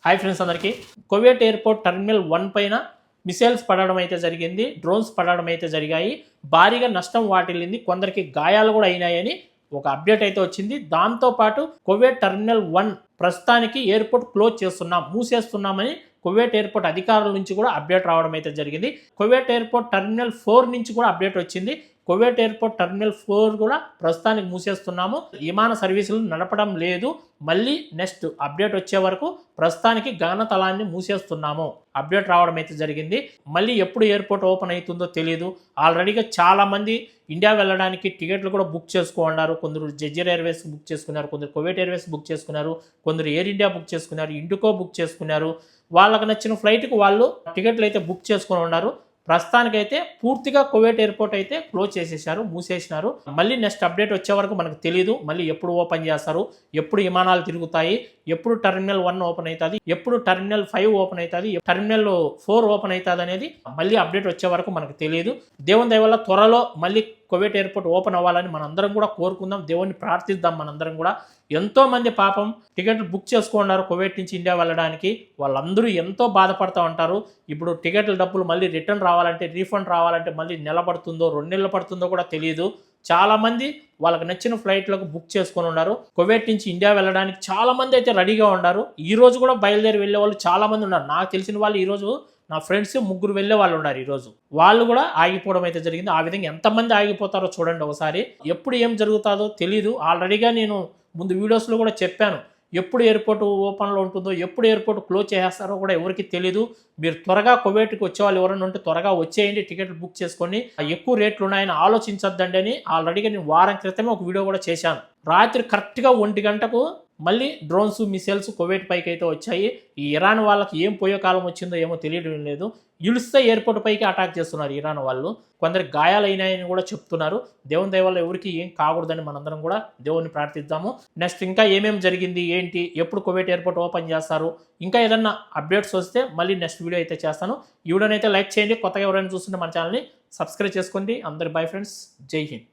Hi friends అందరికీ Kuwait airport terminal 1 పైన missiles పడడం అయితే జరిగింది, డ్రోన్స్ పడడం అయితే జరిగాయి. భారీగా నష్టం వాటిల్లింది, కొందరికి గాయాలు కూడా అయినాయని ఒక అప్డేట్ అయితే వచ్చింది. దాంతోపాటు కువైట్ టెర్మినల్ 1 ప్రస్తుతానికి ఎయిర్పోర్ట్ క్లోజ్ చేస్తున్నాం, మూసేస్తున్నామని కువైట్ ఎయిర్పోర్ట్ అధికారుల నుంచి కూడా అప్డేట్ రావడం అయితే జరిగింది. కువైట్ ఎయిర్పోర్ట్ టెర్మినల్ 4 నుంచి కూడా అప్డేట్ వచ్చింది. కువైట్ ఎయిర్పోర్ట్ టెర్మినల్ 4 కూడా ప్రస్తుతానికి మూసేస్తున్నాము, విమాన సర్వీసులు నడపడం లేదు. మళ్ళీ నెక్స్ట్ అప్డేట్ వచ్చే వరకు ప్రస్తుతానికి గగనతలాన్ని మూసేస్తున్నాము అప్డేట్ రావడం అయితే జరిగింది. మళ్ళీ ఎప్పుడు ఎయిర్పోర్ట్ ఓపెన్ అవుతుందో తెలియదు. ఆల్రెడీగా చాలామంది ఇండియా వెళ్ళడానికి టికెట్లు కూడా బుక్ చేసుకున్నారు. కొందరు జెజిరా ఎయిర్వేస్ బుక్ చేసుకున్నారు, కొందరు కువైట్ ఎయిర్వేస్ బుక్ చేసుకున్నారు, కొందరు ఎయిర్ ఇండియా బుక్ చేసుకున్నారు, ఇండిగో బుక్ చేసుకున్నారు. వాళ్ళకి నచ్చిన ఫ్లైట్కి వాళ్ళు టికెట్లు అయితే బుక్ చేసుకుని ఉన్నారు. ప్రస్తుతానికైతే పూర్తిగా కువైట్ ఎయిర్పోర్ట్ అయితే క్లోజ్ చేసేసారు, మూసేసినారు. మళ్ళీ నెక్స్ట్ అప్డేట్ వచ్చే వరకు మనకు తెలియదు. మళ్ళీ ఎప్పుడు ఓపెన్ చేస్తారు, ఎప్పుడు విమానాలు తిరుగుతాయి, ఎప్పుడు టెర్మినల్ 1 ఓపెన్ అవుతుంది, ఎప్పుడు టెర్మినల్ 5 ఓపెన్ అవుతుంది, టెర్మినల్ 4 ఓపెన్ అవుతుంది అనేది మళ్ళీ అప్డేట్ వచ్చే వరకు మనకు తెలియదు. దేవుని దయ వల్ల త్వరలో మళ్ళీ కువైట్ ఎయిర్పోర్ట్ ఓపెన్ అవ్వాలని మనందరం కూడా కోరుకుందాం, దేవుణ్ణి ప్రార్థిద్దాం. మనందరం కూడా ఎంతో మంది పాపం టికెట్లు బుక్ చేసుకున్నారు కువైట్ నుంచి ఇండియా వెళ్ళడానికి. వాళ్ళందరూ ఎంతో బాధపడుతూ ఉంటారు. ఇప్పుడు టికెట్ల డబ్బులు మళ్ళీ రిటర్న్ రావాలంటే, రీఫండ్ రావాలంటే మళ్ళీ నెల పడుతుందో 2 నెలలు పడుతుందో కూడా తెలియదు. చాలా మంది వాళ్ళకి నచ్చిన ఫ్లైట్లకు బుక్ చేసుకొని ఉన్నారు. కువైట్ నుంచి ఇండియా వెళ్ళడానికి చాలా మంది అయితే రెడీగా ఉన్నారు. ఈ రోజు కూడా బయలుదేరి వెళ్ళే వాళ్ళు చాలా మంది ఉన్నారు. నాకు తెలిసిన వాళ్ళు ఈరోజు నా ఫ్రెండ్స్ 3 వెళ్ళే వాళ్ళు ఉన్నారు. ఈరోజు వాళ్ళు కూడా ఆగిపోవడం అయితే జరిగింది. ఆ విధంగా ఎంతమంది ఆగిపోతారో చూడండి ఒకసారి. ఎప్పుడు ఏం జరుగుతుందో తెలియదు. ఆల్రెడీగా నేను ముందు వీడియోస్లో కూడా చెప్పాను, ఎప్పుడు ఎయిర్పోర్ట్ ఓపెన్లో ఉంటుందో, ఎప్పుడు ఎయిర్పోర్ట్ క్లోజ్ చేస్తారో కూడా ఎవరికి తెలియదు. మీరు త్వరగా కువైట్కి వచ్చే వాళ్ళు ఎవరైనా ఉంటే త్వరగా వచ్చేయండి, టికెట్లు బుక్ చేసుకొని. ఎక్కువ రేట్లు ఉన్నాయని ఆలోచించొద్దండి అని ఆల్రెడీగా నేను వారం క్రితమే ఒక వీడియో కూడా చేశాను. రాత్రి కరెక్ట్గా 1 గంటకు మళ్ళీ డ్రోన్స్ మిసైల్స్ కువైట్ పైకి అయితే వచ్చాయి. ఈ ఇరాన్ వాళ్ళకి ఏం పోయే కాలం వచ్చిందో ఏమో తెలియడం లేదు. ఇలుస్తే ఎయిర్పోర్ట్ పైకి అటాక్ చేస్తున్నారు ఇరాన్ వాళ్ళు. కొందరికి గాయాలైనాయని కూడా చెప్తున్నారు. దేవుని దయ వల్ల ఎవరికి ఏం కాకూడదని మనందరం కూడా దేవుని ప్రార్థిద్దాము. నెక్స్ట్ ఇంకా ఏమేమి జరిగింది ఏంటి, ఎప్పుడు కువైట్ ఎయిర్పోర్ట్ ఓపెన్ చేస్తారు, ఇంకా ఏదన్నా అప్డేట్స్ వస్తే మళ్ళీ నెక్స్ట్ వీడియో అయితే చేస్తాను. ఈ వీడియోని అయితే లైక్ చేయండి. కొత్తగా ఎవరైనా చూస్తుంటే మన ఛానల్ని సబ్స్క్రైబ్ చేసుకోండి. అందరి బై ఫ్రెండ్స్, జై హింద్.